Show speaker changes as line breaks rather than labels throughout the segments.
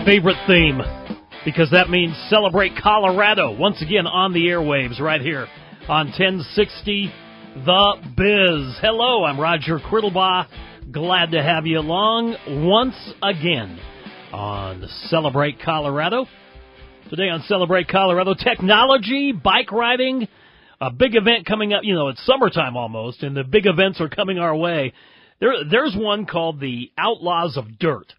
favorite theme, because that means Celebrate Colorado once again on the airwaves right here on 1060 The Biz. Hello, I'm Roger Criddlebaugh. Glad to have you along once again on Celebrate Colorado. Today on Celebrate Colorado, technology, bike riding, a big event coming up. You know, it's summertime almost, and the big events are coming our way. There's one called the Outlaws of Dirt,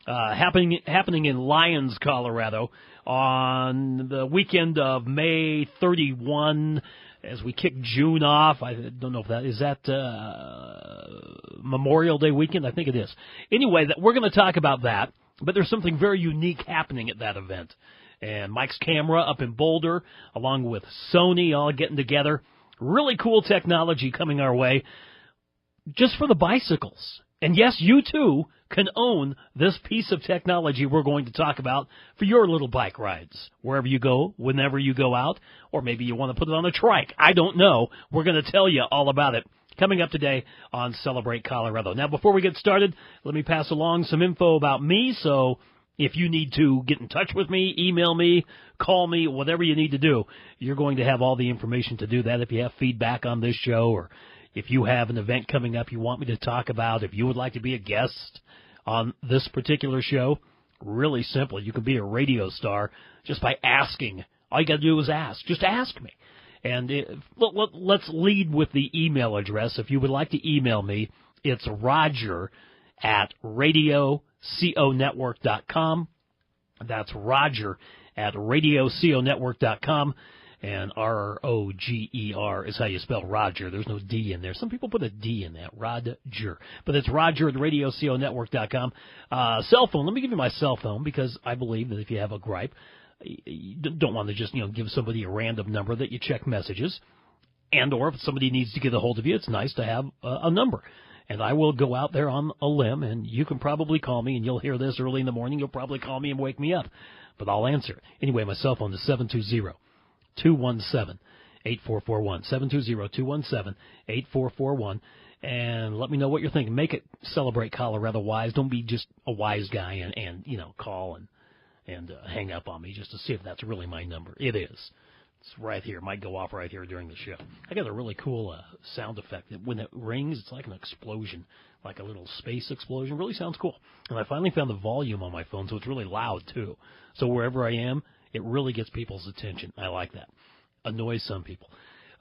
happening in Lyons, Colorado, on the weekend of May 31. As we kick June off, I don't know if is that Memorial Day weekend. I think it is. Anyway, we're going to talk about that. But there's something very unique happening at that event. And Mike's Camera up in Boulder, along with Sony, all getting together. Really cool technology coming our way, just for the bicycles. And yes, you too can own this piece of technology we're going to talk about for your little bike rides. Wherever you go, whenever you go out, or maybe you want to put it on a trike. I don't know. We're going to tell you all about it coming up today on Celebrate Colorado. Now, before we get started, let me pass along some info about me. So if you need to get in touch with me, email me, call me, whatever you need to do, you're going to have all the information to do that. If you have feedback on this show, or if you have an event coming up you want me to talk about, if you would like to be a guest on this particular show, really simple. You can be a radio star just by asking. All you got to do is ask. Just ask me. And let's lead with the email address. If you would like to email me, it's roger@radioconetwork.com. That's roger@radioconetwork.com. And R-O-G-E-R is how you spell Roger. There's no D in there. Some people put a D in that, Roger. But it's roger@radioconetwork.com. Cell phone. Let me give you my cell phone, because I believe that if you have a gripe, you don't want to just give somebody a random number that you check messages. And or if somebody needs to get a hold of you, it's nice to have a number. And I will go out there on a limb, and you can probably call me, and you'll hear this early in the morning. You'll probably call me and wake me up. But I'll answer. Anyway, my cell phone is 720-217-8441. 720-217-8441. And let me know what you're thinking. Make it Celebrate Colorado wise. Don't be just a wise guy and call and hang up on me just to see if that's really my number. It is. It's right here. It might go off right here during the show. I got a really cool sound effect. When it rings, it's like an explosion, like a little space explosion. Really sounds cool. And I finally found the volume on my phone, so it's really loud, too. So wherever I am, it really gets people's attention. I like that. Annoys some people.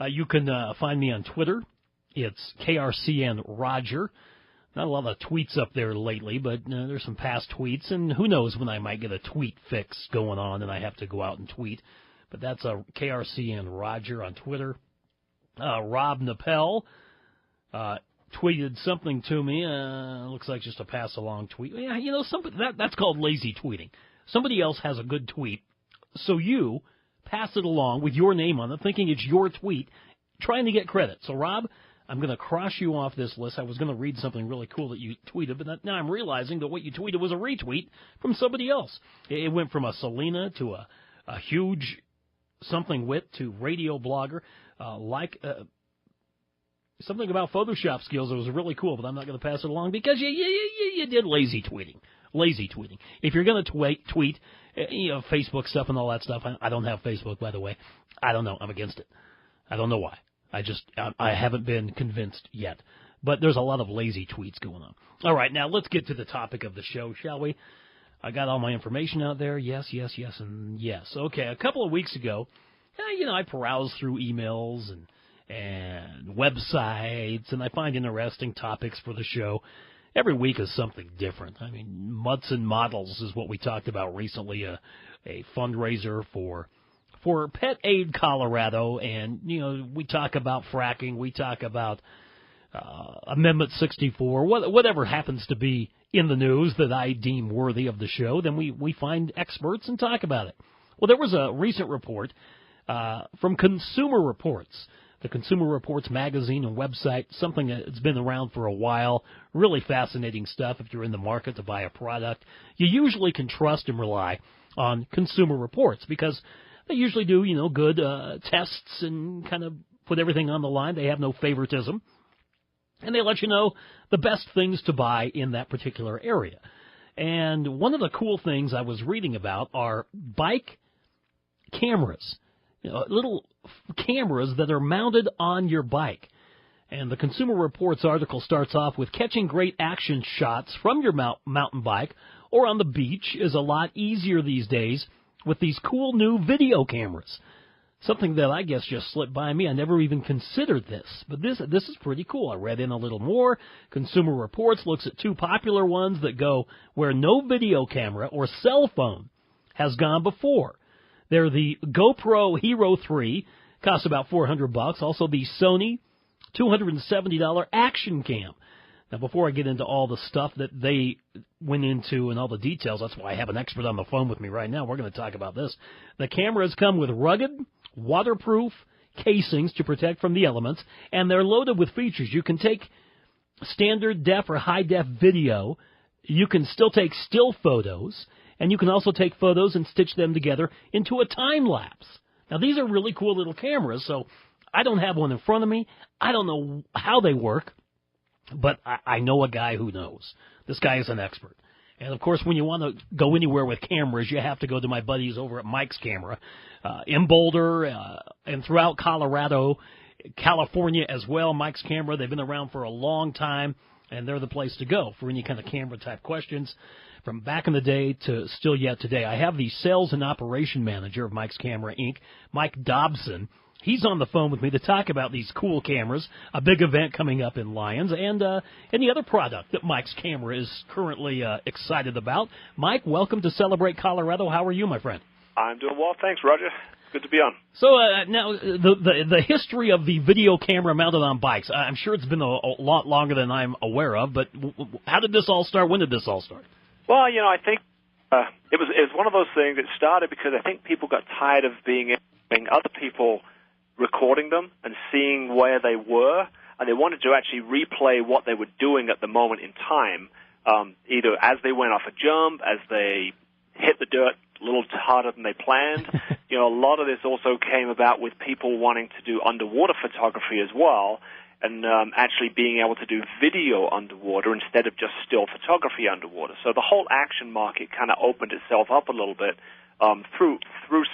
You can find me on Twitter. It's KRCN Roger. Not a lot of tweets up there lately, but there's some past tweets, and who knows when I might get a tweet fix going on and I have to go out and tweet. But that's a KRCN Roger on Twitter. Rob Nappel tweeted something to me. Looks like just a pass-along tweet. Yeah, that's called lazy tweeting. Somebody else has a good tweet, so you pass it along with your name on it, thinking it's your tweet, trying to get credit. So, Rob, I'm going to cross you off this list. I was going to read something really cool that you tweeted, but now I'm realizing that what you tweeted was a retweet from somebody else. It went from a Selena to a huge something wit to radio blogger, something about Photoshop skills that was really cool, but I'm not going to pass it along because you did lazy tweeting. Lazy tweeting. If you're going to tweet, Facebook stuff and all that stuff, I don't have Facebook, by the way. I don't know. I'm against it. I don't know why. I haven't been convinced yet. But there's a lot of lazy tweets going on. All right, now let's get to the topic of the show, shall we? I got all my information out there. Yes, and yes. Okay, a couple of weeks ago, I peruse through emails and websites, and I find interesting topics for the show. Every week is something different. I mean, Mutts and Models is what we talked about recently, a fundraiser for Pet Aid Colorado, and, we talk about fracking, we talk about Amendment 64, whatever happens to be in the news that I deem worthy of the show, then we find experts and talk about it. Well, there was a recent report from Consumer Reports, the Consumer Reports magazine and website, something that's been around for a while. Really fascinating stuff if you're in the market to buy a product. You usually can trust and rely on Consumer Reports because they usually do, good tests and kind of put everything on the line. They have no favoritism. And they let you know the best things to buy in that particular area. And one of the cool things I was reading about are bike cameras, little cameras that are mounted on your bike. And the Consumer Reports article starts off with catching great action shots from your mountain bike or on the beach is a lot easier these days with these cool new video cameras. Something that I guess just slipped by me. I never even considered this. But this is pretty cool. I read in a little more. Consumer Reports looks at 2 popular ones that go where no video camera or cell phone has gone before. They're the GoPro Hero 3, costs about $400. Also the Sony $270 Action Cam. Now, before I get into all the stuff that they went into and all the details, that's why I have an expert on the phone with me right now. We're going to talk about this. The cameras come with rugged, waterproof casings to protect from the elements, and they're loaded with features. You can take standard def or high def video. You can still take still photos, and you can also take photos and stitch them together into a time lapse. Now, these are really cool little cameras, so I don't have one in front of me. I don't know how they work, but I know a guy who knows. This guy is an expert. And, of course, when you want to go anywhere with cameras, you have to go to my buddies over at Mike's Camera in Boulder and throughout Colorado, California as well. Mike's Camera, they've been around for a long time, and they're the place to go for any kind of camera-type questions from back in the day to still yet today. I have the sales and operation manager of Mike's Camera, Inc., Mike Dobson. He's on the phone with me to talk about these cool cameras, a big event coming up in Lyons, and any other product that Mike's Camera is currently excited about. Mike, welcome to Celebrate Colorado. How are you, my friend?
I'm doing well, thanks, Roger. Good to be on.
So now, the history of the video camera mounted on bikes, I'm sure it's been a lot longer than I'm aware of, but how did this all start? When did this all start?
Well, I think it was one of those things that started because I think people got tired of being other people recording them and seeing where they were, and they wanted to actually replay what they were doing at the moment in time, either as they went off a jump, as they hit the dirt a little harder than they planned. A lot of this also came about with people wanting to do underwater photography as well, and actually being able to do video underwater instead of just still photography underwater. So the whole action market kind of opened itself up a little bit through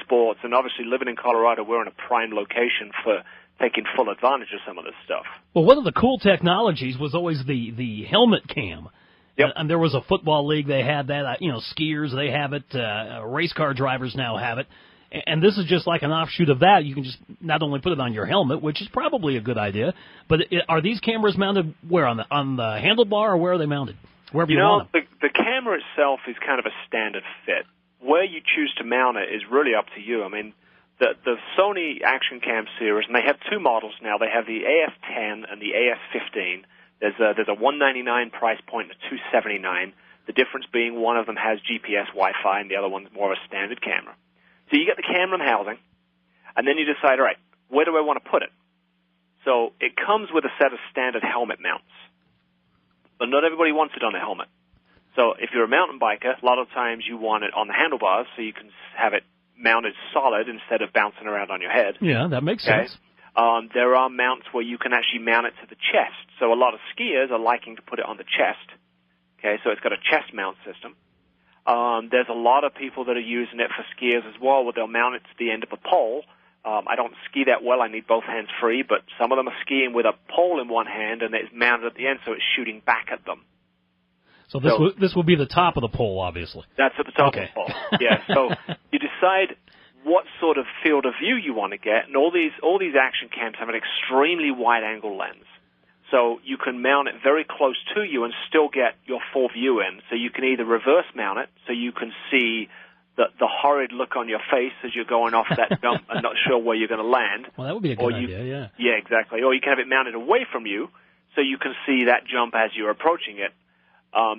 sports, and obviously living in Colorado, we're in a prime location for taking full advantage of some of this stuff.
Well, one of the cool technologies was always the helmet cam.
Yep.
And there was a football league, they had that, skiers, they have it, race car drivers now have it. And this is just like an offshoot of that. You can just not only put it on your helmet, which is probably a good idea, but are these cameras mounted where, on the handlebar, or where are they mounted? Wherever you want them.
The camera itself is kind of a standard fit. Where you choose to mount it is really up to you. I mean, the Sony Action Cam series, and they have 2 models now. They have the AF10 and the AF15. There's a $199 price point and a $279. The difference being one of them has GPS Wi-Fi and the other one's more of a standard camera. So you get the camera housing, and then you decide, all right, where do I want to put it? So it comes with a set of standard helmet mounts, but not everybody wants it on the helmet. So if you're a mountain biker, a lot of times you want it on the handlebars so you can have it mounted solid instead of bouncing around on your head.
Yeah, that makes sense.
There are mounts where you can actually mount it to the chest. So a lot of skiers are liking to put it on the chest. Okay, so it's got a chest mount system. There's a lot of people that are using it for skiers as well, where they'll mount it to the end of a pole. I don't ski that well. I need both hands free, but some of them are skiing with a pole in one hand, and it's mounted at the end, so it's shooting back at them.
So this will be the top of the pole, obviously.
That's at the top of the pole. Yeah. So you decide what sort of field of view you want to get, and all these action cams have an extremely wide-angle lens. So you can mount it very close to you and still get your full view in. So you can either reverse mount it, so you can see the horrid look on your face as you're going off that jump and not sure where you're going to land.
Well, that would be a good idea, yeah.
Yeah, exactly. Or you can have it mounted away from you, so you can see that jump as you're approaching it.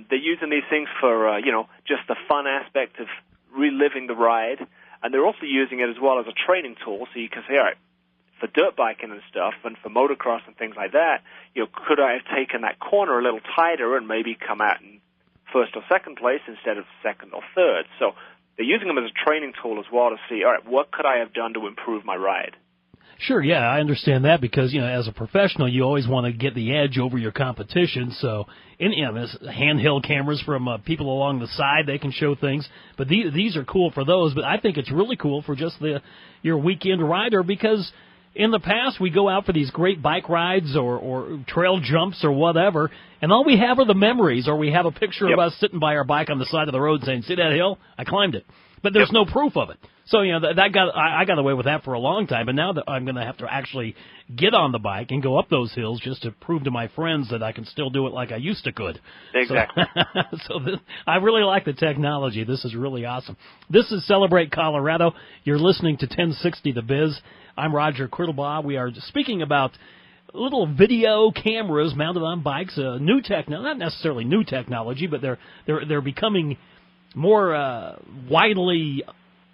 They're using these things for, just the fun aspect of reliving the ride. And they're also using it as well as a training tool, so you can say, all right, for dirt biking and stuff and for motocross and things like that, could I have taken that corner a little tighter and maybe come out in first or second place instead of second or third? So they're using them as a training tool as well to see, all right, what could I have done to improve my ride?
Sure, yeah, I understand that because, as a professional, you always want to get the edge over your competition. So, there's handheld cameras from people along the side, they can show things. But these are cool for those. But I think it's really cool for just your weekend rider because in the past we go out for these great bike rides or trail jumps or whatever, and all we have are the memories, or we have a picture of us sitting by our bike on the side of the road saying, "See that hill? I climbed it." But there's no proof of it. So, I got away with that for a long time, but now that I'm going to have to actually get on the bike and go up those hills just to prove to my friends that I can still do it like I used to could.
Exactly.
I really like the technology. This is really awesome. This is Celebrate Colorado. You're listening to 1060 The Biz. I'm Roger Crittlebaugh. We are speaking about little video cameras mounted on bikes, new technology, not necessarily new technology, but they're becoming more widely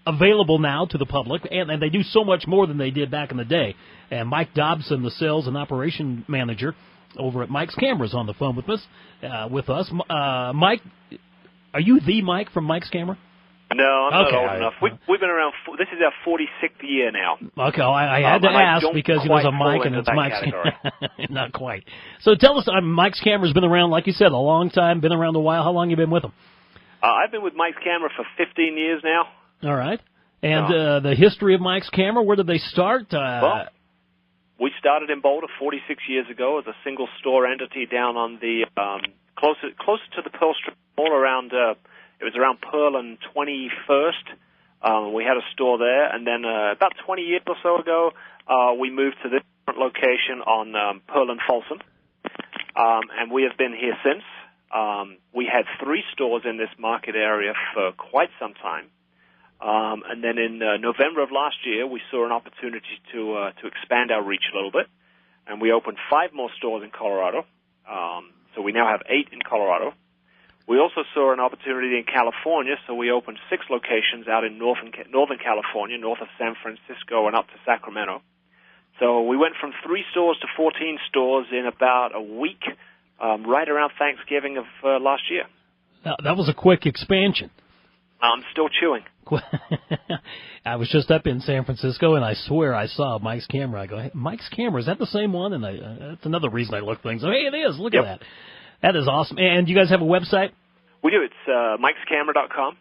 available now to the public, and they do so much more than they did back in the day. And Mike Dobson, the sales and operation manager over at Mike's Cameras, on the phone with us. Mike, are you the Mike from Mike's Camera?
No, I'm not old enough. We've been around. This is our 46th year now.
Okay, I had to ask because there's a Mike and it's Mike's. Not quite. So tell us, Mike's Camera's been around, like you said, a long time. Been around a while. How long have you been with them?
I've been with Mike's Camera for 15 years now.
All right. And the history of Mike's Camera, where did they start?
Well, we started in Boulder 46 years ago as a single store entity down on the closer to the Pearl Strip, all around. It was around Pearl and 21st. We had a store there, and then about 20 years or so ago, we moved to this different location on Pearl and Folsom, and we have been here since. We had 3 stores in this market area for quite some time. And then in November of last year, we saw an opportunity to expand our reach a little bit, and we opened 5 more stores in Colorado. So we now have 8 in Colorado. We also saw an opportunity in California, so we opened 6 locations out in Northern California, north of San Francisco and up to Sacramento. So we went from 3 stores to 14 stores in about a week, right around Thanksgiving of last year.
That was a quick expansion.
I'm still chewing.
I was just up in San Francisco, and I swear I saw Mike's Camera. I go, hey, Mike's Camera, is that the same one? And that's another reason I look things. Oh, hey, it is. Look at that. That is awesome. And you guys have a website?
We do. It's mikescamera.com.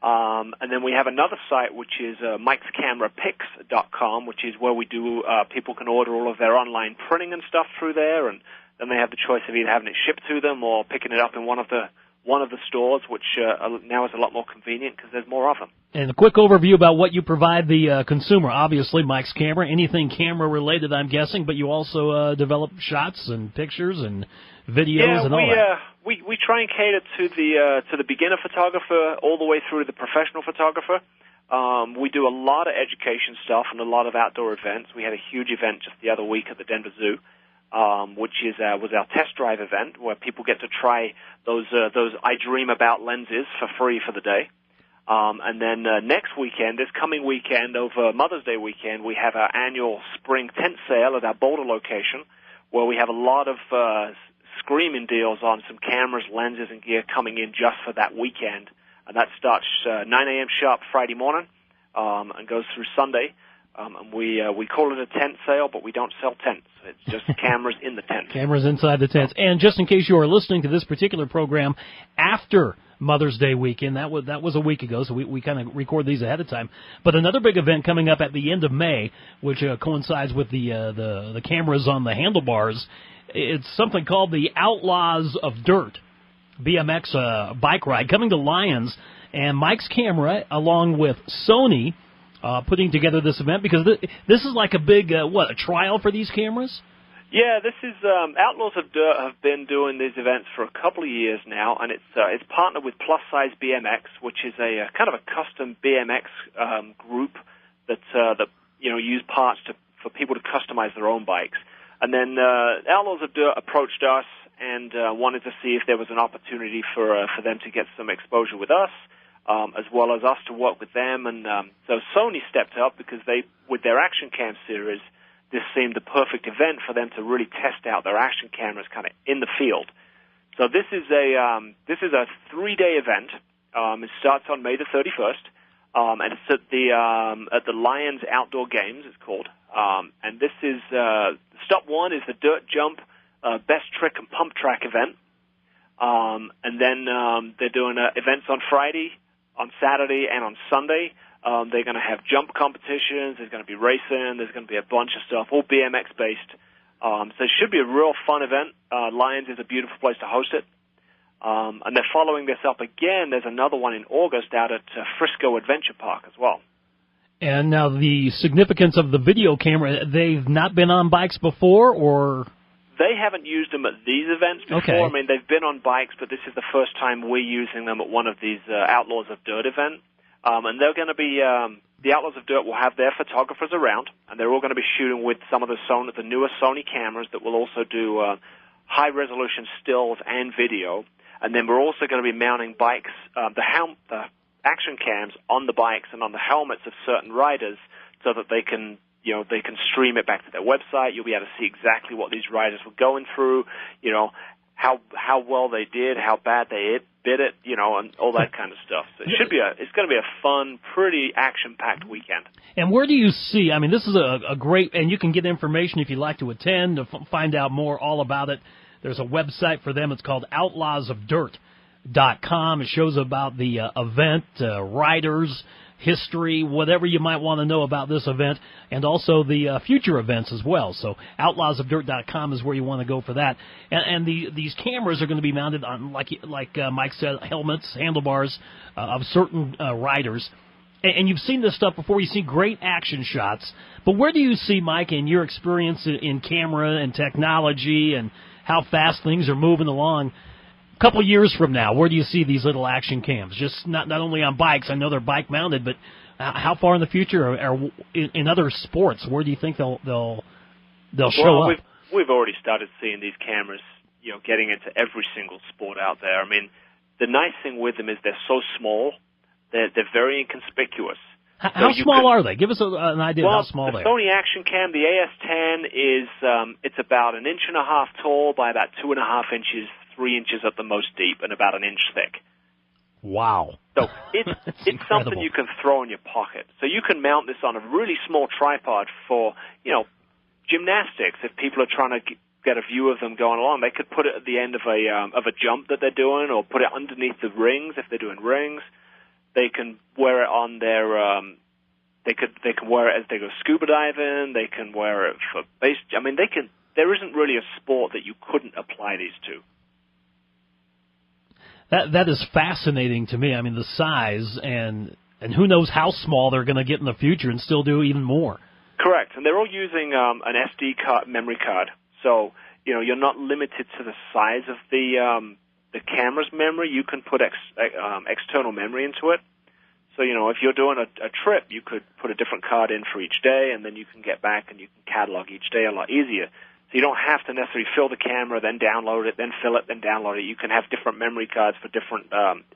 And then we have another site, which is mikescamerapics.com, which is where we do, people can order all of their online printing and stuff through there, and then they have the choice of either having it shipped to them or picking it up in one of the stores, which now is a lot more convenient because there's more of them.
And a quick overview about what you provide the consumer. Obviously, Mike's Camera, anything camera-related, I'm guessing, but you also develop shots and pictures and videos and all that.
We try and cater to the beginner photographer all the way through to the professional photographer. We do a lot of education stuff and a lot of outdoor events. We had a huge event just the other week at the Denver Zoo, which was our test drive event where people get to try those I Dream About lenses for free for the day. And then next weekend, this coming weekend, over Mother's Day weekend, we have our annual spring tent sale at our Boulder location, where we have a lot of screaming deals on some cameras, lenses, and gear coming in just for that weekend. And that starts 9 a.m. sharp Friday morning and goes through Sunday. And we call it a tent sale, but we don't sell tents. It's just cameras in the tent.
Cameras inside the tents. And just in case you are listening to this particular program after Mother's Day weekend, that was a week ago, so we kind of record these ahead of time. But another big event coming up at the end of May, which coincides with the cameras on the handlebars. It's something called the Outlaws of Dirt BMX bike ride coming to Lyons, and Mike's Camera along with Sony putting together this event because this is like a big a trial for these cameras.
Yeah, this is Outlaws of Dirt have been doing these events for a couple of years now, and it's partnered with Plus Size BMX, which is a kind of a custom BMX group that use parts for people to customize their own bikes. And then Outlaws of Dirt approached us and wanted to see if there was an opportunity for them to get some exposure with us, as well as us to work with them. And so Sony stepped up because with their Action Cam series, this seemed the perfect event for them to really test out their action cameras kind of in the field. So this is a 3-day event. It starts on May the 31st. and it's at the Lions Outdoor Games. It's called, and this is stop one is the Dirt Jump Best Trick and Pump Track event, and then they're doing events on Friday, on Saturday, and on Sunday. They're going to have jump competitions. There's going to be racing. There's going to be a bunch of stuff, all BMX based. So it should be a real fun event. Lions is a beautiful place to host it. And they're following this up again. There's another one in August out at Frisco Adventure Park as well.
And now the significance of the video camera, they've not been on bikes before, or?
They haven't used them at these events before.
Okay.
I mean, they've been on bikes, but this is the first time we're using them at one of these Outlaws of Dirt events. And they're going to be, the Outlaws of Dirt will have their photographers around, and they're all going to be shooting with some of the newer Sony cameras that will also do high-resolution stills and video. And then we're also going to be mounting bikes, the action cams on the bikes and on the helmets of certain riders so that they can stream it back to their website. You'll be able to see exactly what these riders were going through, how well they did, how bad they bit it, and all that kind of stuff. So it's going to be a fun, pretty action-packed weekend. And
where do you see, I mean, this is a great, and you can get information if you'd like to attend, to find out more all about it. There's a website for them. It's called outlawsofdirt.com. It shows about the event, riders, history, whatever you might want to know about this event, and also the future events as well. So outlawsofdirt.com is where you want to go for that. And these cameras are going to be mounted on, like Mike said, helmets, handlebars of certain riders. And you've seen this stuff before. You see great action shots. But where do you see, Mike, in your experience in camera and technology and how fast things are moving along, a couple of years from now, where do you see these little action cams? Just not only on bikes, I know they're bike mounted, but how far in the future, or in other sports, where do you think they'll show up?
We've already started seeing these cameras, getting into every single sport out there. I mean, the nice thing with them is they're so small, they're very inconspicuous.
How small are they? Give us an idea of how small they are.
The Sony Action Cam, the AS10 is it's about 1.5 inches tall by about 2.5 inches, 3 inches at the most deep, and about 1 inch thick.
Wow!
So it's something you can throw in your pocket. So you can mount this on a really small tripod for gymnastics. If people are trying to get a view of them going along, they could put it at the end of a jump that they're doing, or put it underneath the rings if they're doing rings. They can wear it on their. They can wear it as they go scuba diving. They can wear it for base. I mean, they can. There isn't really a sport that you couldn't apply these to.
That is fascinating to me. I mean, the size and who knows how small they're going to get in the future and still do even more.
Correct, and they're all using an SD card, memory card. So you're not limited to the size of the camera's memory. You can put external memory into it. So, if you're doing a trip, you could put a different card in for each day, and then you can get back and you can catalog each day a lot easier. So you don't have to necessarily fill the camera, then download it, then fill it, then download it. You can have different memory cards for different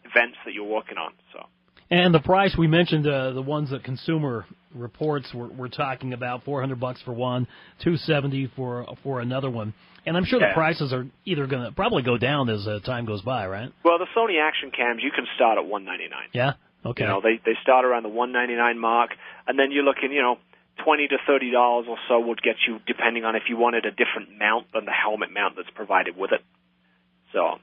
events that you're working on. So.
And the price, we mentioned the ones that Consumer Reports were talking about, $400 for one, $270 for another one. And I'm sure the prices are either going to probably go down as time goes by, right?
Well, the Sony Action Cams, you can start at $199.
Yeah? Okay.
They start around the $199 mark, and then you're looking, $20 to $30 or so would get you, depending on if you wanted a different mount than the helmet mount that's provided with it. So,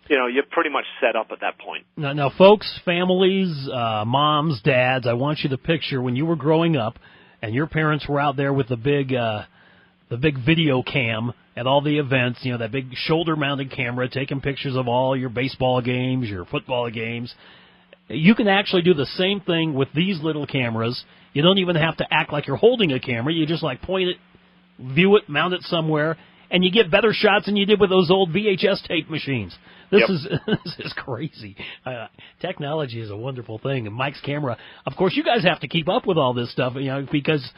you're pretty much set up at that point.
Now, folks, families, moms, dads, I want you to picture when you were growing up and your parents were out there with the big video cam at all the events, that big shoulder-mounted camera taking pictures of all your baseball games, your football games. You can actually do the same thing with these little cameras. You don't even have to act like you're holding a camera. You just point it, view it, mount it somewhere, and you get better shots than you did with those old VHS tape machines. This is crazy. Technology is a wonderful thing. And Mike's camera, of course, you guys have to keep up with all this stuff, because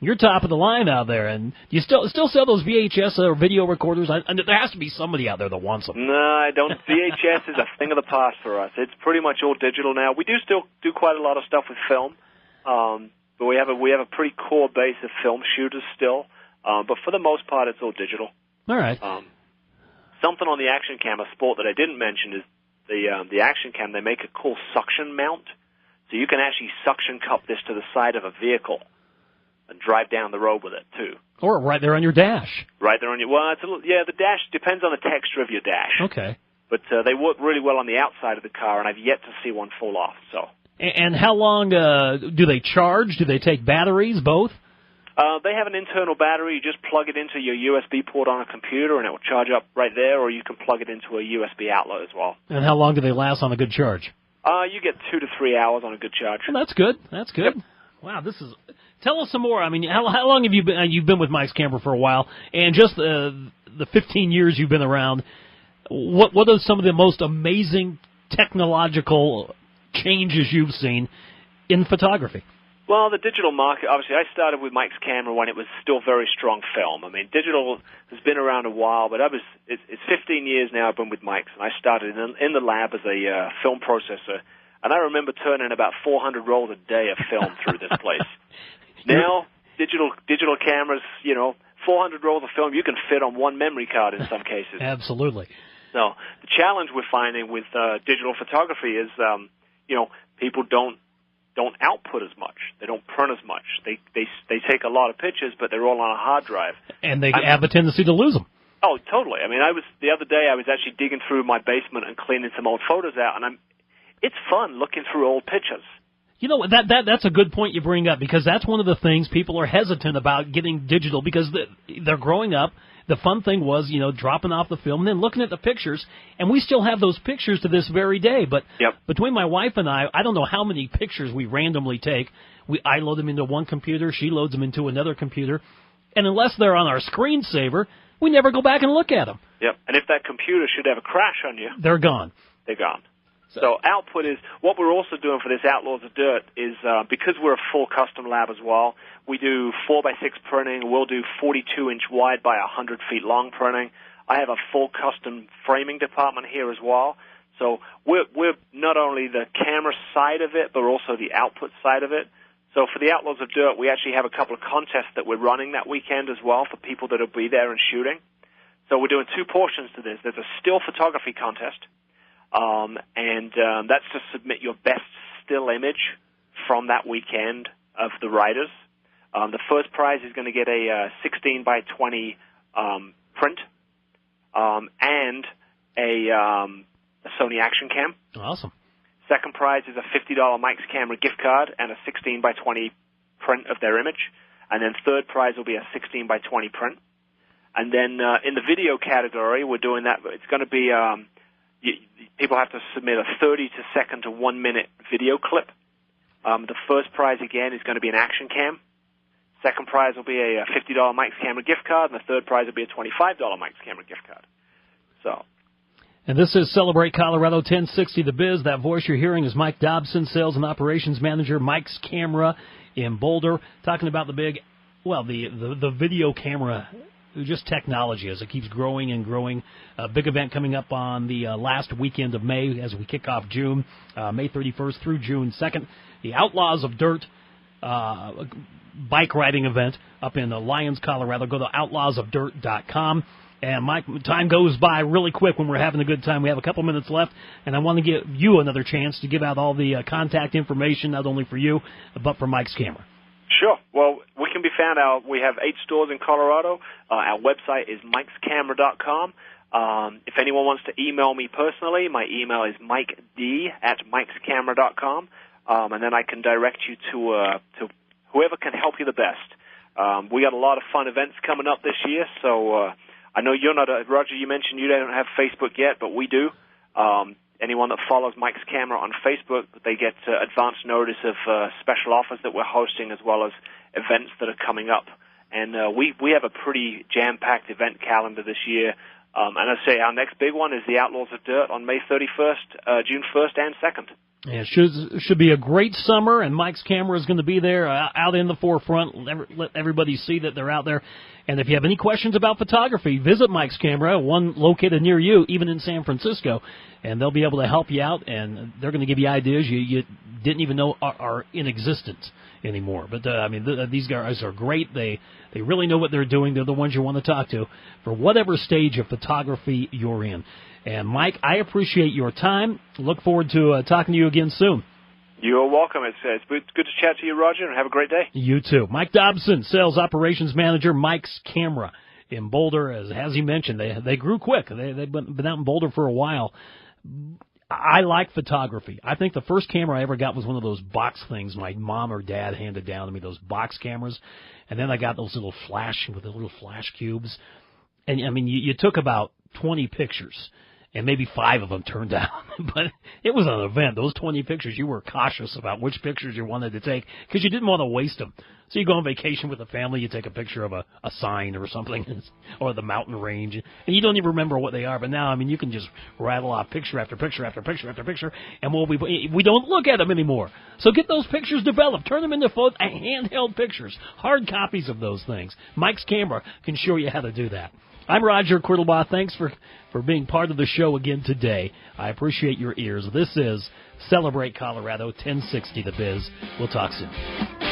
you're top of the line out there. And you still sell those VHS or video recorders? There has to be somebody out there that wants them.
No, I don't. VHS is a thing of the past for us. It's pretty much all digital now. We do still do quite a lot of stuff with film, but we have a pretty core base of film shooters still. But for the most part, it's all digital.
All right.
Something on the Action Cam, a sport that I didn't mention, is the Action Cam. They make a cool suction mount. So you can actually suction cup this to the side of a vehicle and drive down the road with it, too.
Or right there on your dash.
Right there on your... Well, it's a little, yeah, the dash depends on the texture of your dash.
Okay.
But they work really well on the outside of the car, and I've yet to see one fall off, so...
And how long do they charge? Do they take batteries, both?
They have an internal battery. You just plug it into your USB port on a computer, and it will charge up right there, or you can plug it into a USB outlet as well.
And how long do they last on a good charge?
You get 2 to 3 hours on a good charge.
Well, that's good. That's good.
Yep.
Wow, this is... Tell us some more. I mean, how long have you been... You've been with Mike's Camera for a while, and just the 15 years you've been around, what are some of the most amazing technological changes you've seen in photography?
Well, the digital market, obviously, I started with Mike's Camera when it was still very strong film. I mean, digital has been around a while, but it's 15 years now I've been with Mike's, and I started in the lab as a film processor, and I remember turning about 400 rolls a day of film through this place. Now, digital cameras, 400 rolls of film you can fit on one memory card in some cases.
Absolutely.
So the challenge we're finding with digital photography is, people don't output as much. They don't print as much. They take a lot of pictures, but they're all on a hard drive.
And they have a tendency to lose them.
Oh, totally. I mean, the other day I was actually digging through my basement and cleaning some old photos out, and it's fun looking through old pictures.
You know, that's a good point you bring up, because that's one of the things people are hesitant about getting digital, because they're growing up. The fun thing was, dropping off the film and then looking at the pictures, and we still have those pictures to this very day. But Between my wife and I don't know how many pictures we randomly take. I load them into one computer, she loads them into another computer, and unless they're on our screensaver, we never go back and look at them.
Yep, and if that computer should have a crash on you,
they're gone.
They're gone. So output is, what we're also doing for this Outlaws of Dirt is, because we're a full custom lab as well, we do 4x6 printing, we'll do 42-inch wide by 100 feet long printing. I have a full custom framing department here as well. So we're not only the camera side of it, but also the output side of it. So for the Outlaws of Dirt, we actually have a couple of contests that we're running that weekend as well for people that will be there and shooting. So we're doing two portions to this. There's a still photography contest. That's to submit your best still image from that weekend of the writers. The first prize is going to get a 16 by 20 print and a Sony Action Cam.
Awesome.
Second prize is a $50 Mike's Camera gift card and a 16 by 20 print of their image. And then third prize will be a 16 by 20 print. And then in the video category, we're doing that. It's going to be people have to submit a 30-second to 1-minute video clip. The first prize, again, is going to be an Action Cam. Second prize will be a $50 Mike's Camera gift card, and the third prize will be a $25 Mike's Camera gift card. So.
And this is Celebrate Colorado 1060 The Biz. That voice you're hearing is Mike Dobson, Sales and Operations Manager, Mike's Camera in Boulder, talking about the video camera, just technology as it keeps growing and growing. A big event coming up on the last weekend of May as we kick off June, May 31st through June 2nd. The Outlaws of Dirt bike riding event up in Lyons, Colorado. Go to outlawsofdirt.com. And Mike, time goes by really quick when we're having a good time. We have a couple minutes left, and I want to give you another chance to give out all the contact information, not only for you, but for Mike's Camera.
Sure. Well, we can be found we have 8 stores in Colorado. Our website is mikescamera.com. If anyone wants to email me personally, my email is miked@mikescamera.com, and then I can direct you to whoever can help you the best. We got a lot of fun events coming up this year, so I know you're not Roger, you mentioned you don't have Facebook yet, but we do. Anyone that follows Mike's Camera on Facebook, they get advance notice of special offers that we're hosting as well as events that are coming up. And we have a pretty jam-packed event calendar this year. And I say our next big one is the Outlaws of Dirt on May 31st, June 1st and 2nd.
Yeah, it should be a great summer, and Mike's Camera is going to be there out in the forefront. Let everybody see that they're out there. And if you have any questions about photography, visit Mike's Camera, one located near you, even in San Francisco, and they'll be able to help you out, and they're going to give you ideas you didn't even know are in existence anymore. But, these guys are great. They really know what they're doing. They're the ones you want to talk to for whatever stage of photography you're in. And, Mike, I appreciate your time. Look forward to talking to you again soon.
You're welcome. It's good to chat to you, Roger, and have a great day.
You too. Mike Dobson, Sales Operations Manager, Mike's Camera in Boulder. As he mentioned, they grew quick. They've been out in Boulder for a while. I like photography. I think the first camera I ever got was one of those box things my mom or dad handed down to me, those box cameras. And then I got those little flash cubes. And, I mean, you took about 20 pictures, and maybe 5 of them turned out. But it was an event. Those 20 pictures, you were cautious about which pictures you wanted to take because you didn't want to waste them. So you go on vacation with the family, you take a picture of a sign or something, or the mountain range, and you don't even remember what they are. But now, I mean, you can just rattle off picture after picture after picture after picture, and we don't look at them anymore. So get those pictures developed. Turn them into handheld pictures, hard copies of those things. Mike's Camera can show you how to do that. I'm Roger Quirtlebaugh. Thanks for being part of the show again today. I appreciate your ears. This is Celebrate Colorado, 1060 The Biz. We'll talk soon.